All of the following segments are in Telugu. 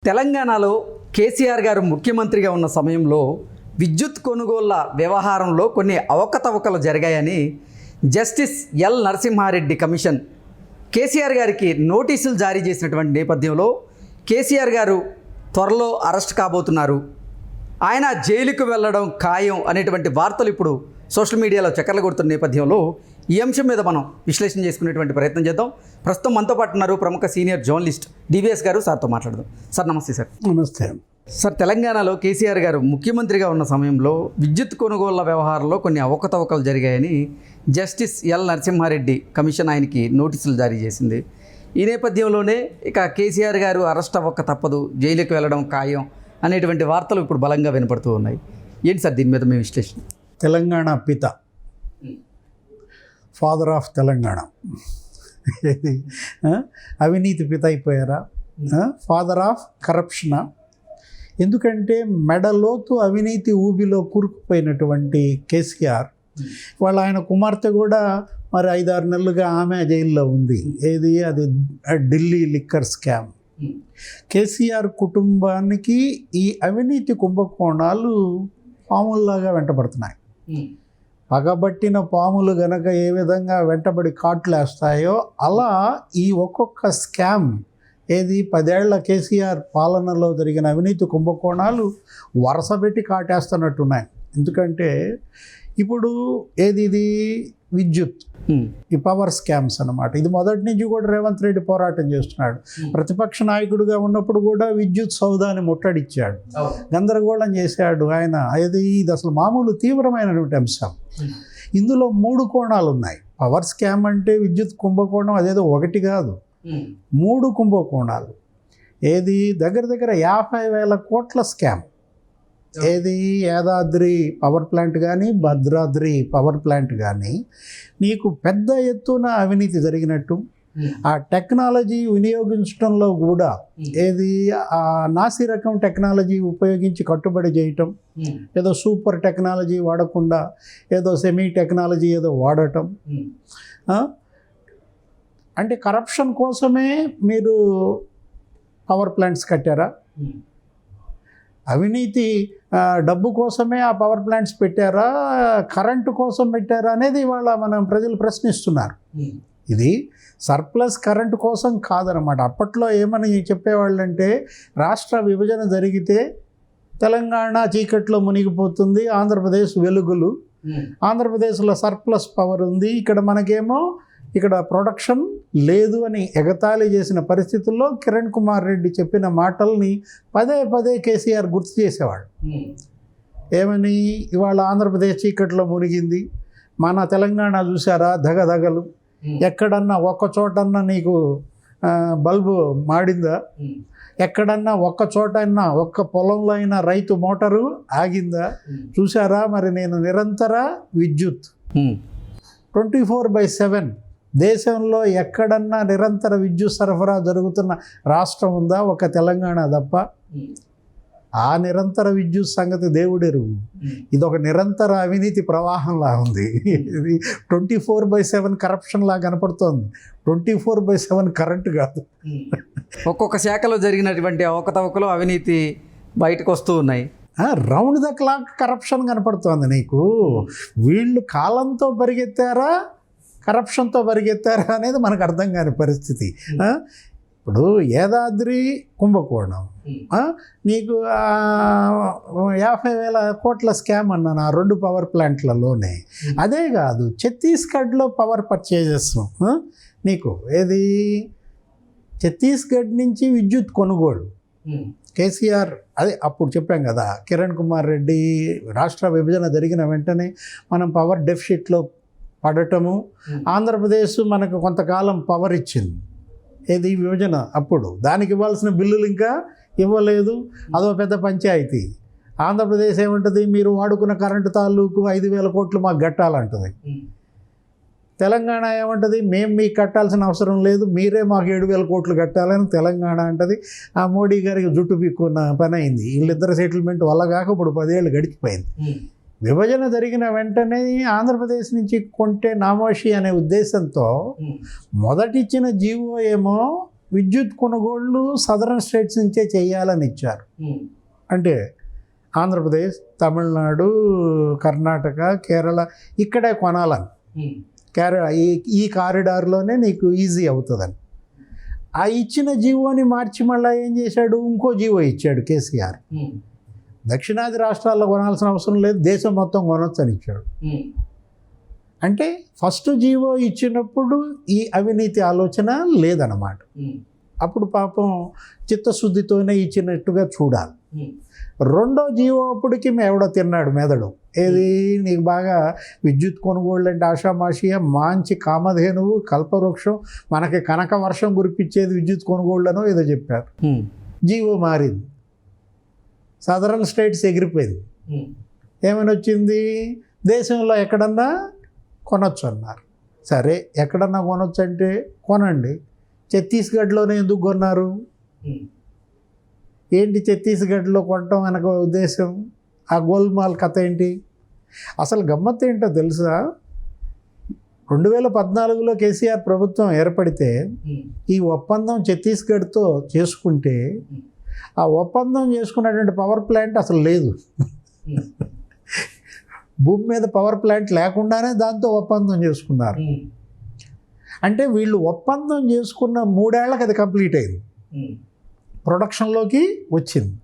తెలంగాణలో కేసీఆర్ గారు ముఖ్యమంత్రిగా ఉన్న సమయంలో విద్యుత్ కొనుగోళ్ల వ్యవహారంలో కొన్ని అవకతవకలు జరిగాయని Justice L Narasimha Reddy commission KCR గారికి నోటీసులు జారీ చేసినటువంటి నేపథ్యంలో కేసీఆర్ గారు త్వరలో అరెస్ట్ కాబోతున్నారు, ఆయన జైలుకు వెళ్ళడం ఖాయం అనేటువంటి వార్తలు ఇప్పుడు సోషల్ మీడియాలో చక్కర్లు కొడుతున్న నేపథ్యంలో ఈ అంశం మీద మనం విశ్లేషణ చేసుకునేటువంటి ప్రయత్నం చేద్దాం. ప్రస్తుతం మనతో పాటు ఉన్నారు ప్రముఖ సీనియర్ జర్నలిస్ట్ డివిఎస్ గారు. సార్తో మాట్లాడదాం. సార్ నమస్తే. సార్ నమస్తే. సార్, తెలంగాణలో కేసీఆర్ గారు ముఖ్యమంత్రిగా ఉన్న సమయంలో విద్యుత్ కొనుగోళ్ల వ్యవహారంలో కొన్ని అవకతవకలు జరిగాయని జస్టిస్ ఎల్ నరసింహారెడ్డి కమిషన్ ఆయనకి నోటీసులు జారీ చేసింది. ఈ నేపథ్యంలోనే ఇక కేసీఆర్ గారు అరెస్ట్ అవ్వక తప్పదు, జైలుకి వెళ్ళడం ఖాయం అనేటువంటి వార్తలు ఇప్పుడు బలంగా వినపడుతూ ఉన్నాయి. ఏంటి సార్ దీని మీద మీ విశ్లేషణ? తెలంగాణ పిత, ఫాదర్ ఆఫ్ తెలంగాణ, అవినీతి పిత అయిపోయారా? ఫాదర్ ఆఫ్ కరప్షనా? ఎందుకంటే మెడలోతు అవినీతి ఊబిలో కూరుకుపోయినటువంటి కేసీఆర్, వాళ్ళ ఆయన కుమార్తె కూడా మరి 5-6 నెలలుగా ఆమె జైల్లో ఉంది. ఏది అది ఢిల్లీ లిక్కర్ స్కామ్. కేసీఆర్ కుటుంబానికి ఈ అవినీతి కుంభకోణాలు పాముల్లాగా వెంటబడుతున్నాయి. పగబట్టిన పాములు గనక ఏ విధంగా వెంటబడి కాట్లేస్తాయో అలా ఈ ఒక్కొక్క స్కామ్, ఏది 10 ఏళ్ల కేసీఆర్ పాలనలో జరిగిన అవినీతి కుంభకోణాలు వరుసపెట్టి కాటేస్తున్నట్టున్నాయి. ఎందుకంటే ఇప్పుడు ఇది విద్యుత్, ఈ పవర్ స్కామ్స్ అన్నమాట. ఇది మొదటి నుంచి కూడా రేవంత్ రెడ్డి పోరాటం చేస్తున్నాడు. ప్రతిపక్ష నాయకుడిగా ఉన్నప్పుడు కూడా విద్యుత్ సౌదాన్ని ముట్టడిచ్చాడు, గందరగోళం చేశాడు ఆయన. ఇది అసలు మామూలు తీవ్రమైనటువంటి అంశం. ఇందులో 3 కోణాలు ఉన్నాయి. పవర్ స్కామ్ అంటే విద్యుత్ కుంభకోణం అదేదో ఒకటి కాదు, 3 కుంభకోణాలు. ఏది దగ్గర 50,000 కోట్ల స్కామ్. ఏది యాదాద్రి పవర్ ప్లాంట్ కానీ భద్రాద్రి పవర్ ప్లాంట్ కానీ నీకు పెద్ద ఎత్తున అవినీతి జరిగినట్టు, ఆ టెక్నాలజీ వినియోగించడంలో కూడా ఏది ఆ నాసి రకం టెక్నాలజీ ఉపయోగించి కట్టుబడి చేయటం, ఏదో సూపర్ టెక్నాలజీ వాడకుండా ఏదో సెమీ టెక్నాలజీ ఏదో వాడటం. అంటే కరప్షన్ కోసమే మీరు పవర్ ప్లాంట్స్ కట్టారా? అవినీతి డబ్బు కోసమే ఆ పవర్ ప్లాంట్స్ పెట్టారా, కరెంటు కోసం పెట్టారా అనేది ఇవాళ మనం ప్రజలు ప్రశ్నిస్తున్నారు. ఇది సర్ప్లస్ కరెంటు కోసం కాదనమాట. అప్పట్లో ఏమని చెప్పేవాళ్ళంటే రాష్ట్ర విభజన జరిగితే తెలంగాణ చీకట్లో మునిగిపోతుంది, ఆంధ్రప్రదేశ్ వెలుగులు, ఆంధ్రప్రదేశ్లో సర్ప్లస్ పవర్ ఉంది, ఇక్కడ మనకేమో ఇక్కడ ప్రొడక్షన్ లేదు అని ఎగతాళి చేసిన పరిస్థితుల్లో కిరణ్ కుమార్ రెడ్డి చెప్పిన మాటల్ని పదే కేసీఆర్ గుర్తు చేసేవాడు. ఏమని? ఇవాళ ఆంధ్రప్రదేశ్ చీకట్లో మునిగింది, మన తెలంగాణ చూసారా దగదగలు, ఎక్కడన్నా ఒక్క చోటన్నా నీకు బల్బు మాడిందా? ఎక్కడన్నా ఒక్క చోటన్నా ఒక్క పొలంలో అయినా రైతు మోటారు ఆగిందా? చూసారా? మరి నేను నిరంతర విద్యుత్ 24/7 దేశంలో ఎక్కడన్నా నిరంతర విద్యుత్ సరఫరా జరుగుతున్న రాష్ట్రం ఉందా? ఒక తెలంగాణ తప్ప. ఆ నిరంతర విద్యుత్ సంగతి దేవుడెరుగు. ఇది ఒక నిరంతర అవినీతి ప్రవాహంలా ఉంది. ఇది 24/7 కరప్షన్ లా కనపడుతోంది, 24/7 కరెంటు కాదు. ఒక్కొక్క శాఖలో జరిగినటువంటి అవకతవకలు అవినీతి బయటకు వస్తూ ఉన్నాయి. రౌండ్ ద క్లాక్ కరప్షన్ కనపడుతోంది నీకు. వీళ్ళు కాలంతో పరిగెత్తారా, కరప్షన్తో పరిగెత్తారా అనేది మనకు అర్థం కాని పరిస్థితి. ఇప్పుడు యాదాద్రి కుంభకోణం, నీకు 50,000 కోట్ల స్కామ్ అన్నాను ఆ 2 పవర్ ప్లాంట్లలోనే. అదే కాదు, ఛత్తీస్గఢ్లో పవర్ పర్చేజెస్ నీకు ఏది ఛత్తీస్గఢ్ నుంచి విద్యుత్ కొనుగోలు. కేసీఆర్ అదే అప్పుడు చెప్పాం కదా, కిరణ్ కుమార్ రెడ్డి రాష్ట్ర విభజన జరిగిన వెంటనే మనం పవర్ డెఫిసిట్లో పడటము, ఆంధ్రప్రదేశ్ మనకు కొంతకాలం పవర్ ఇచ్చింది. ఏది విభజన అప్పుడు దానికి ఇవ్వాల్సిన బిల్లులు ఇంకా ఇవ్వలేదు, అదో పెద్ద పంచాయతీ. ఆంధ్రప్రదేశ్ ఏమంటుంది, మీరు వాడుకున్న కరెంటు తాలూకు 5,000 కోట్లు మాకు కట్టాలంటుంది. తెలంగాణ ఏమంటుంది, మేము మీకు కట్టాల్సిన అవసరం లేదు, మీరే మాకు 7,000 కోట్లు కట్టాలని తెలంగాణ అంటది. ఆ మోడీ గారికి జుట్టు పీక్కున్న పని అయింది. వీళ్ళిద్దరు సెటిల్మెంట్ వల్ల కాక ఇప్పుడు 10 ఏళ్ళు గడిచిపోయింది. విభజన జరిగిన వెంటనే ఆంధ్రప్రదేశ్ నుంచి కొంటే నామోషి అనే ఉద్దేశంతో మొదటిచ్చిన జీవో ఏమో విద్యుత్ కొనుగోళ్లు సదరన్ స్టేట్స్ నుంచే చేయాలని ఇచ్చారు. అంటే ఆంధ్రప్రదేశ్, తమిళనాడు, కర్ణాటక, కేరళ ఇక్కడే కొనాలని, ఈ కారిడార్లోనే నీకు ఈజీ అవుతుందని. ఆ ఇచ్చిన జీవోని మార్చి మళ్ళీ ఏం చేశాడు, ఇంకో జీవో ఇచ్చాడు కేసీఆర్. దక్షిణాది రాష్ట్రాల్లో కొనాల్సిన అవసరం లేదు, దేశం మొత్తం కొనొచ్చు అని ఇచ్చాడు. అంటే ఫస్ట్ జీవో ఇచ్చినప్పుడు ఈ అవినీతి ఆలోచన లేదన్నమాట. అప్పుడు పాపం చిత్తశుద్ధితోనే ఇచ్చినట్టుగా చూడాలి. రెండో జీవో అప్పటికి ఎవడో తిన్నాడు మెదడు. ఏది, నీకు బాగా విద్యుత్ కొనుగోళ్ళు అంటే ఆషామాషియా, మంచి కామధేనువు, కల్పవృక్షం, మనకి కనక వర్షం కురిపించేది విద్యుత్ కొనుగోళ్ళనో ఏదో చెప్పారు. జీవో మారింది, సదరన్ స్టేట్స్ ఎగిరిపోయింది. ఏమని వచ్చింది, దేశంలో ఎక్కడన్నా కొనొచ్చు అన్నారు. సరే, ఎక్కడన్నా కొనొచ్చు అంటే కొనండి. ఛత్తీస్గఢ్లోనే ఎందుకు కొన్నారు? ఏంటి ఛత్తీస్గఢ్లో కొనటం వెనక ఉద్దేశం? ఆ గోల్మాల్ కథ ఏంటి? అసలు గమ్మత్తు ఏంటో తెలుసా, 2014లో కేసీఆర్ ప్రభుత్వం ఏర్పడితే ఈ ఒప్పందం ఛత్తీస్గఢ్తో చేసుకుంటే ఆ ఒప్పందం చేసుకున్నటువంటి పవర్ ప్లాంట్ అసలు లేదు. భూమి మీద పవర్ ప్లాంట్ లేకుండానే దాంతో ఒప్పందం చేసుకున్నారు. అంటే వీళ్ళు ఒప్పందం చేసుకున్న 3 ఏళ్లకు అది కంప్లీట్ అయింది, ప్రొడక్షన్లోకి వచ్చింది.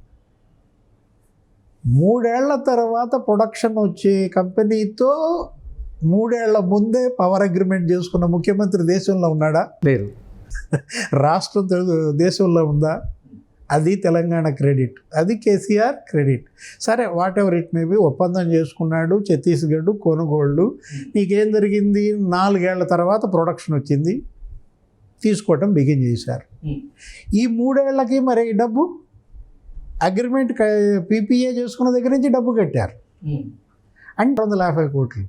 3 ఏళ్ల తర్వాత ప్రొడక్షన్ వచ్చే కంపెనీతో 3 ఏళ్ల ముందే పవర్ అగ్రిమెంట్ చేసుకున్న ముఖ్యమంత్రి దేశంలో ఉన్నాడా? లేరు. రాష్ట్రం దేశంలో ఉందా? అది తెలంగాణ క్రెడిట్, అది కేసీఆర్ క్రెడిట్. సరే, what ever it may be, ఒప్పందం చేసుకున్నాడు. ఛత్తీస్గఢ్ కొనుగోళ్ళు. నీకేం జరిగింది, 4 ఏళ్ల తర్వాత ప్రొడక్షన్ వచ్చింది, తీసుకోవటం బిగిన్ చేశారు. ఈ 3 ఏళ్లకి మరి డబ్బు అగ్రిమెంట్ పీపీఏ చేసుకున్న దగ్గర నుంచి డబ్బు కట్టారు. అంటే 650 కోట్లు.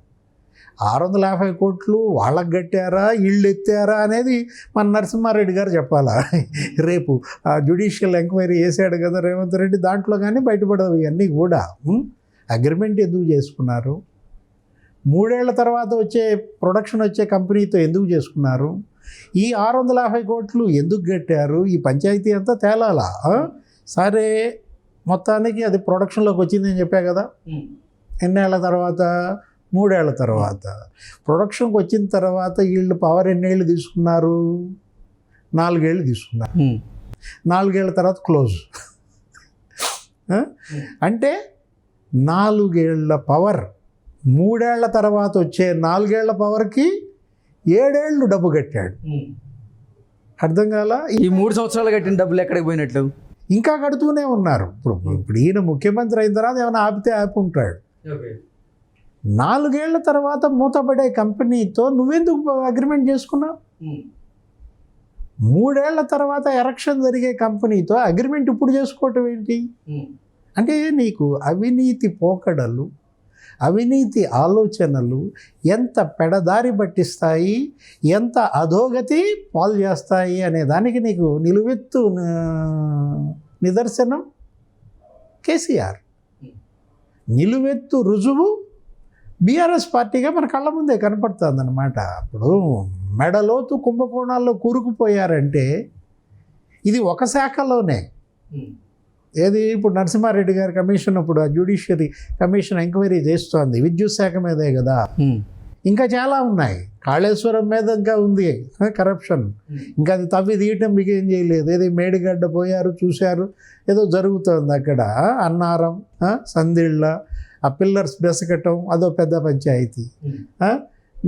650 కోట్లు వాళ్ళకి కట్టారా, ఇళ్ళు ఎత్తారా అనేది మన నరసింహారెడ్డి గారు చెప్పాలా. రేపు జ్యుడిషియల్ ఎంక్వైరీ చేశాడు కదా రేవంత్ రెడ్డి, దాంట్లో కానీ బయటపడవు ఇవన్నీ కూడా. అగ్రిమెంట్ ఎందుకు చేసుకున్నారు, 3 ఏళ్ల తర్వాత ప్రొడక్షన్ వచ్చే కంపెనీతో ఎందుకు చేసుకున్నారు, ఈ 650 కోట్లు ఎందుకు కట్టారు, ఈ పంచాయతీ అంతా తేలాలా. సరే, మొత్తానికి అది ప్రొడక్షన్లోకి వచ్చిందని చెప్పా కదా. ఎన్నేళ్ల తర్వాత? 3 ఏళ్ల తర్వాత. ప్రొడక్షన్కి వచ్చిన తర్వాత వీళ్ళు పవర్ ఎన్నేళ్ళు తీసుకున్నారు? 4 ఏళ్ళు తీసుకున్నారు. 4 ఏళ్ల తర్వాత క్లోజ్. అంటే 4 ఏళ్ల పవర్, 3 ఏళ్ల తర్వాత వచ్చే 4 ఏళ్ల పవర్కి 7 ఏళ్ళు డబ్బు కట్టాడు. అర్థం కాలా? ఈ 3 సంవత్సరాలు కట్టిన డబ్బులు ఎక్కడికి పోయినట్లు? ఇంకా కడుతూనే ఉన్నారు. ఇప్పుడు ఈయన ముఖ్యమంత్రి అయిన తర్వాత ఏమైనా ఆపితే ఆపి ఉంటాడు. 4 ఏళ్ల తర్వాత మూతపడే కంపెనీతో నువ్వెందుకు అగ్రిమెంట్ చేసుకున్నావు? 3 ఏళ్ల తర్వాత ఎలక్షన్ జరిగే కంపెనీతో అగ్రిమెంట్ ఇప్పుడు చేసుకోవటం ఏంటి? అంటే నీకు అవినీతి పోకడలు, అవినీతి ఆలోచనలు ఎంత పెడదారి పట్టిస్తాయి, ఎంత అధోగతి పాలు చేస్తాయి అనే దానికి నీకు నిలువెత్తు నిదర్శనం కేసీఆర్. నిలువెత్తు రుజువు బీఆర్ఎస్ పార్టీగా మన కళ్ళ ముందే కనపడుతుంది అన్నమాట. ఇప్పుడు మెడలోతు కుంభకోణాల్లో కూరుకుపోయారంటే ఇది ఒక శాఖలోనే. ఏది, ఇప్పుడు నరసింహారెడ్డి గారి కమిషన్, ఇప్పుడు ఆ జ్యుడిషియరీ కమిషన్ ఎంక్వైరీ చేస్తోంది విద్యుత్ శాఖ మీదే కదా. ఇంకా చాలా ఉన్నాయి. కాళేశ్వరం మీద ఇంకా ఉంది కరప్షన్, ఇంకా అది తవ్వి తీయటం బిగేం చేయలేదు. ఏది, మేడిగడ్డ పోయారు, చూశారు, ఏదో జరుగుతుంది అక్కడ. అన్నారం, సందిళ్ళ, ఆ పిల్లర్స్ బెసకటం, అదో పెద్ద పంచాయతీ.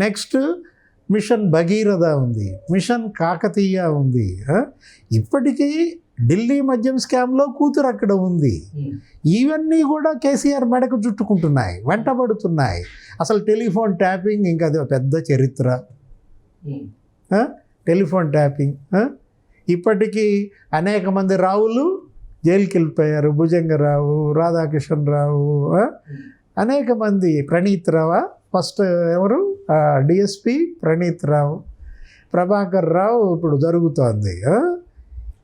నెక్స్ట్ మిషన్ భగీరథ ఉంది, మిషన్ కాకతీయ ఉంది. ఇప్పటికీ ఢిల్లీ మద్యం స్కామ్లో కూతురు అక్కడ ఉంది. ఇవన్నీ కూడా కేసీఆర్ మెడకు చుట్టుకుంటున్నాయి, వెంటబడుతున్నాయి. అసలు టెలిఫోన్ ట్యాపింగ్ ఇంకా అది పెద్ద చరిత్ర. టెలిఫోన్ ట్యాపింగ్ ఇప్పటికీ అనేక మంది రావులు జైలుకి వెళ్ళిపోయారు. భుజంగరావు, రాధాకిషన్ రావు, అనేక మంది. ప్రణీత్ రావా ఫస్ట్, ఎవరు డిఎస్పి ప్రణీత్ రావు, ప్రభాకర్ రావు ఇప్పుడు జరుగుతోంది.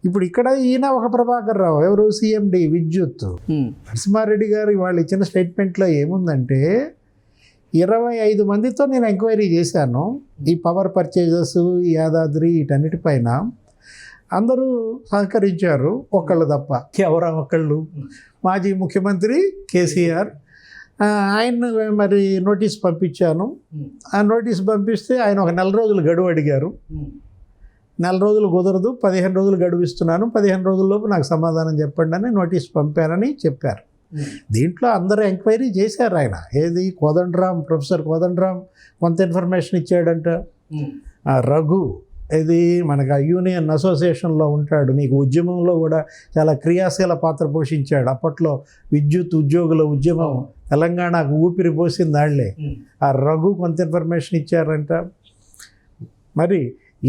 ఇప్పుడు ఇక్కడ ఈయన ఒక ప్రభాకర్ రావు, ఎవరు సిఎండి విద్యుత్. నరసింహారెడ్డి గారు వాళ్ళు ఇచ్చిన స్టేట్మెంట్లో ఏముందంటే 25 మందితో నేను ఎంక్వైరీ చేశాను ఈ పవర్ పర్చేజెస్, ఈ యాదాద్రి, వీటన్నిటిపైన. అందరూ సహకరించారు, ఒకళ్ళు తప్ప. ఎవరా ఒకళ్ళు? మాజీ ముఖ్యమంత్రి కేసీఆర్. ఆయన మరి నోటీస్ పంపించాను. ఆ నోటీస్ పంపిస్తే ఆయన ఒక నెల రోజులు గడువు అడిగారు. నెల రోజులు కుదరదు, 15 రోజులు గడువు ఇస్తున్నాను, 15 రోజుల్లోపు నాకు సమాధానం చెప్పండి అని నోటీస్ పంపారని చెప్పారు. దీంట్లో అందరూ ఎంక్వైరీ చేశారు. ఆయన ఏది ప్రొఫెసర్ కోదండరాం కొంత ఇన్ఫర్మేషన్ ఇచ్చాడంట. రఘు ఇది మనకు ఆ యూనియన్ అసోసియేషన్లో ఉంటాడు, నీకు ఉద్యమంలో కూడా చాలా క్రియాశీల పాత్ర పోషించాడు. అప్పట్లో విద్యుత్ ఉద్యోగుల ఉద్యమం తెలంగాణకు ఊపిరి పోసింది వాళ్ళే. ఆ రఘు కొంత ఇన్ఫర్మేషన్ ఇచ్చారంట. మరి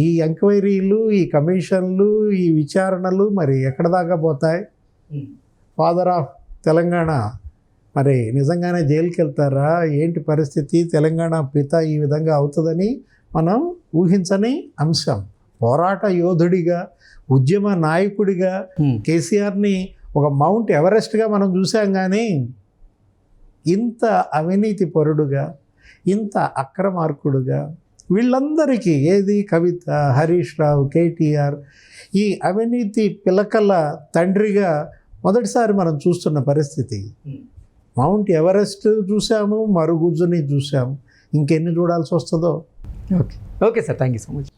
ఈ ఎంక్వైరీలు, ఈ కమిషన్లు, ఈ విచారణలు మరి ఎక్కడ దాకా పోతాయి? ఫాదర్ ఆఫ్ తెలంగాణ మరి నిజంగానే జైలుకి వెళ్తారా? ఏంటి పరిస్థితి? తెలంగాణ పిత ఈ విధంగా అవుతుందని మనం ఊహించని అంశం. పోరాట యోధుడిగా, ఉద్యమ నాయకుడిగా కేసీఆర్ని ఒక మౌంట్ ఎవరెస్ట్గా మనం చూసాం. కానీ ఇంత అవినీతి పరుడుగా, ఇంత అక్రమార్కుడుగా వీళ్ళందరికీ ఏది కవిత, హరీష్ రావు, కేటీఆర్ ఈ అవినీతి పిలకల తండ్రిగా మొదటిసారి మనం చూస్తున్న పరిస్థితి. మౌంట్ ఎవరెస్ట్ చూసాము, మరుగుజ్జుని చూసాము, ఇంకెన్ని చూడాల్సి వస్తుందో. Okay sir, thank you so much.